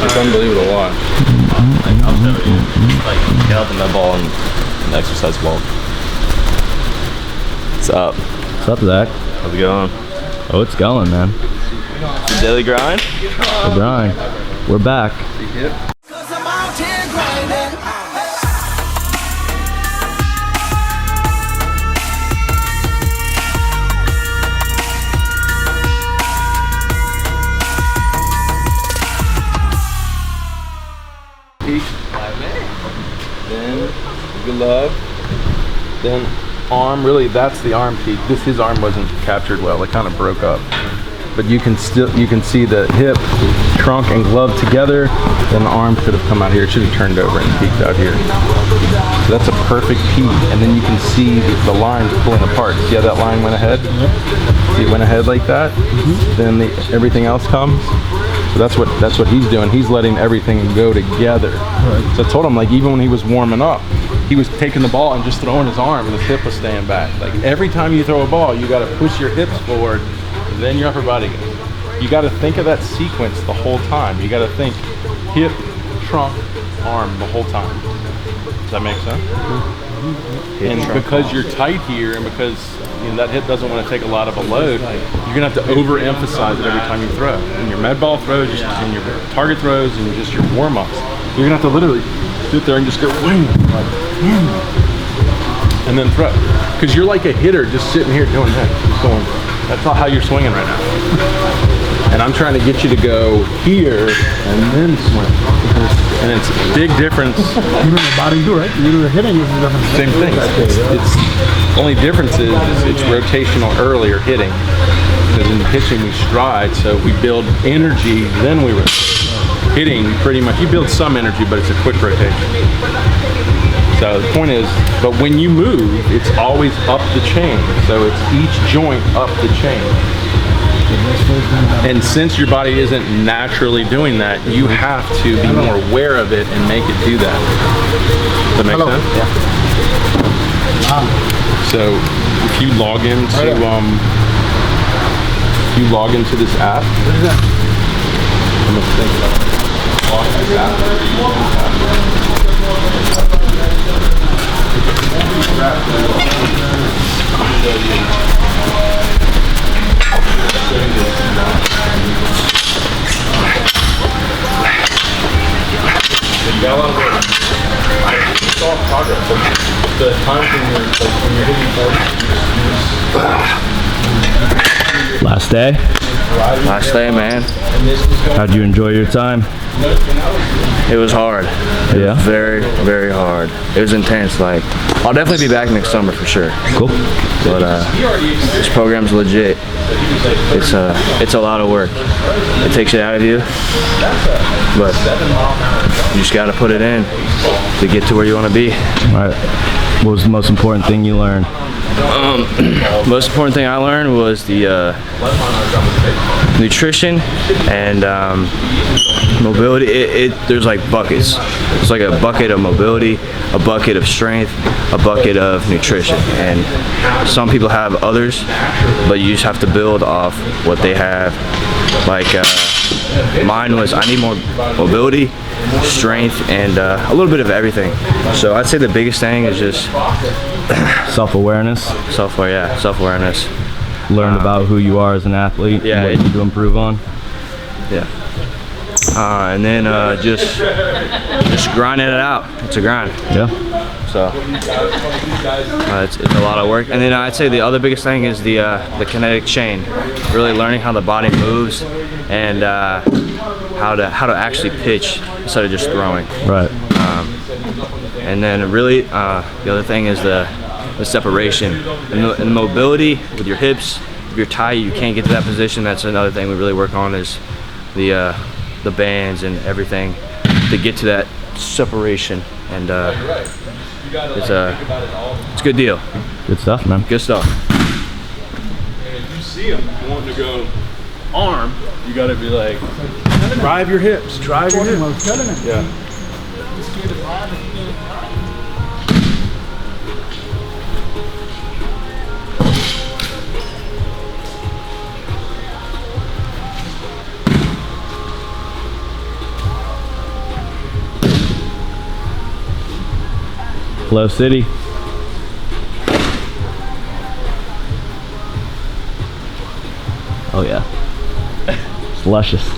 It's unbelievable to watch. Like, I'll show you. Like, get out the med ball and the exercise ball. What's up? What's up, Zach? How's it going? Oh, it's going, man. Daily grind? The grind. We're back. Then good love. Then arm, really that's the arm peak. His arm wasn't captured well, it kind of broke up. But you can see the hip, trunk, and glove together. Then the arm should have come out here. It should have turned over and peaked out here. So that's a perfect peak. And then you can see the lines pulling apart. See how that line went ahead? See it went ahead like that? Then everything else comes. So that's what he's doing. He's letting everything go together. So I told him, like, even when he was warming up, he was taking the ball and just throwing his arm, and his hip was staying back. Like, every time you throw a ball, you got to push your hips forward, then your upper body goes. You got to think of that sequence the whole time. You got to think hip, trunk, arm the whole time. Does that make sense? And because you're tight here, and because that hip doesn't want to take a lot of a load, you're gonna have to overemphasize it every time you throw. In your med ball throws, in your target throws, and just your warm-ups, you're gonna have to literally sit there and just go wing, like, and then throw. Because you're like a hitter just sitting here doing that. Just going, that's not how you're swinging right now. And I'm trying to get you to go here and then swing. And it's a big difference. Even the body too, right? You're hitting is different. Same thing. It's only difference is it's rotational earlier hitting. Because in pitching we stride, so we build energy, then we rotate. Hitting pretty much, you build some energy, but it's a quick rotation. So the point is, but when you move, it's always up the chain. So it's each joint up the chain. And since your body isn't naturally doing that, you have to be more aware of it and make it do that. Does that make sense? Yeah. So if you log into this app, what is that? I'm gonna think about it. Log this app. It's all progress. The times when you're hitting forward. Last day? Last day, man. How'd you enjoy your time? It was hard. Yeah? Very, very hard. It was intense. Like, I'll definitely be back next summer for sure. Cool. But this program's legit. It's a lot of work. It takes it out of you, but you just got to put it in to get to where you want to be. All right. What was the most important thing you learned? Most important thing I learned was the nutrition and mobility. There's like buckets. It's like a bucket of mobility, a bucket of strength, a bucket of nutrition. And some people have others, but you just have to build off what they have. Like mine was, I need more mobility, strength, and a little bit of everything. So I'd say the biggest thing is just self-awareness. Self-awareness. Learn about who you are as an athlete, yeah, and what you need to improve on. Yeah. And then just grinding it out. It's a grind. Yeah. So it's a lot of work. And then I'd say the other biggest thing is the kinetic chain. Really learning how the body moves and how to actually pitch instead of just throwing. Right. And then really the other thing is the separation and the mobility with your hips. If you're tight, you can't get to that position. That's another thing we really work on is the bands and everything to get to that separation. And it's a good deal. Good stuff, man. Good stuff. And if you see them wanting to go arm, you got to be like, drive your hips, drive your hips. Yeah. Flow City. Oh yeah. It's luscious.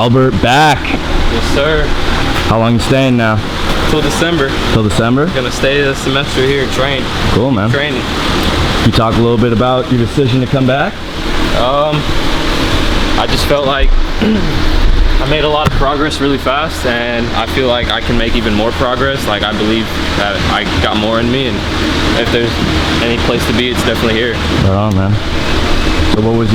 Albert back. Yes, sir. How long you staying now? Till December. Till December? Gonna stay the semester here and train. Cool, man. Training. You talk a little bit about your decision to come back? I just felt like I made a lot of progress really fast, and I feel like I can make even more progress. Like, I believe that I got more in me, and if there's any place to be, it's definitely here. Right on, man. So what was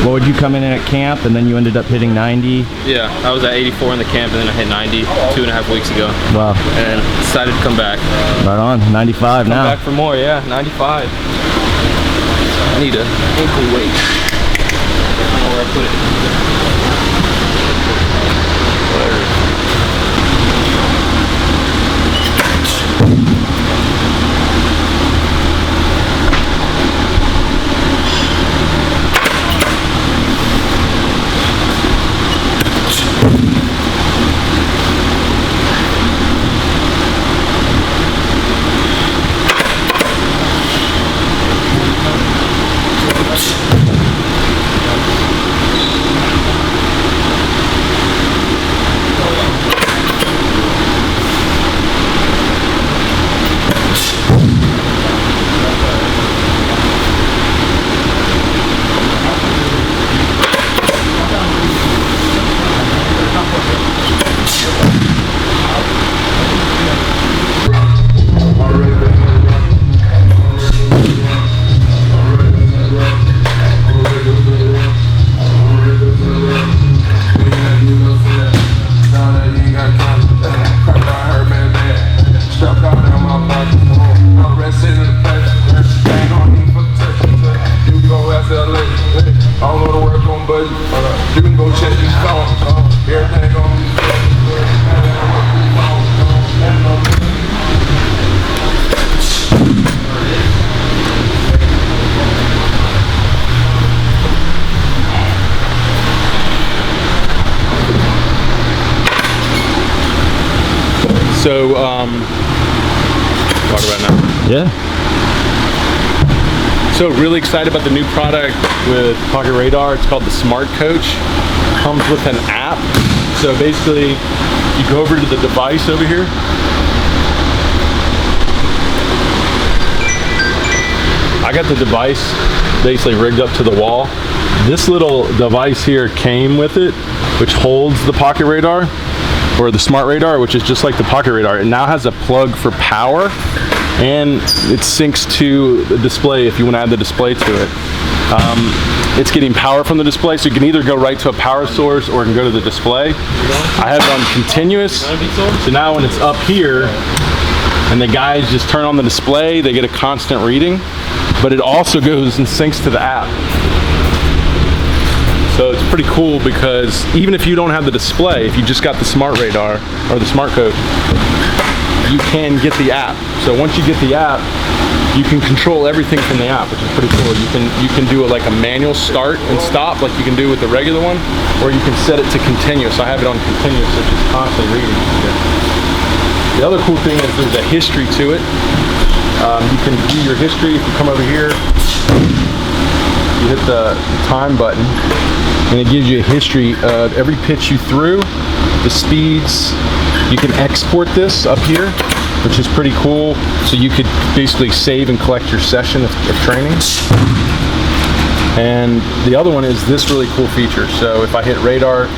what would you come in at camp and then you ended up hitting 90? Yeah, I was at 84 in the camp, and then I hit 90 2.5 weeks ago. Wow. And decided to come back. Right on, 95 now. Come back for more, yeah, 95. I need a ankle weight. I don't know where I put it. Whatever. So, talk about now. Yeah. So really excited about the new product with Pocket Radar. It's called the Smart Coach. Comes with an app. So basically, you go over to the device over here. I got the device basically rigged up to the wall. This little device here came with it, which holds the Pocket Radar, or the Smart Radar, which is just like the Pocket Radar. It now has a plug for power, and it syncs to the display if you want to add the display to it. It's getting power from the display, so you can either go right to a power source or you can go to the display. I have it on continuous, so now when it's up here and the guys just turn on the display, they get a constant reading, but it also goes and syncs to the app. So it's pretty cool because even if you don't have the display, if you just got the Smart Radar or the Smart Coach, you can get the app. So once you get the app, you can control everything from the app, which is pretty cool. You can do like a manual start and stop like you can do with the regular one, or you can set it to continuous. I have it on continuous, so it's just constantly reading. The other cool thing is there's a history to it. You can view your history if you come over here. You hit the time button, and it gives you a history of every pitch you threw, the speeds. You can export this up here, which is pretty cool. So you could basically save and collect your session of training. And the other one is this really cool feature. So if I hit radar,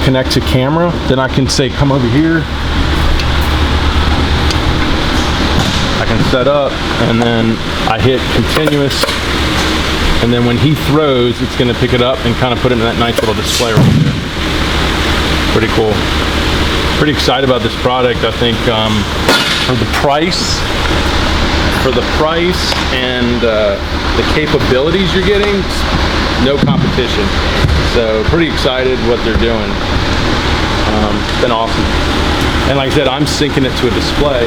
connect to camera, then I can say, come over here. I can set up, and then I hit continuous. And then when he throws, it's going to pick it up and kind of put it in that nice little display right there. Pretty cool. Pretty excited about this product. I think for the price and the capabilities you're getting, no competition. So pretty excited what they're doing. It's been awesome. And like I said, I'm syncing it to a display.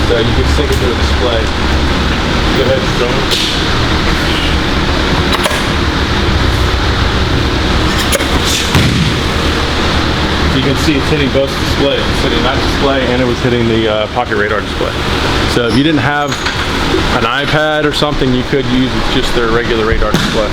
So you can sync it to a display. Go ahead, Stone. You can see it's hitting both displays. It's hitting that display and it was hitting the pocket radar display. So if you didn't have an iPad or something, you could use just their regular radar display.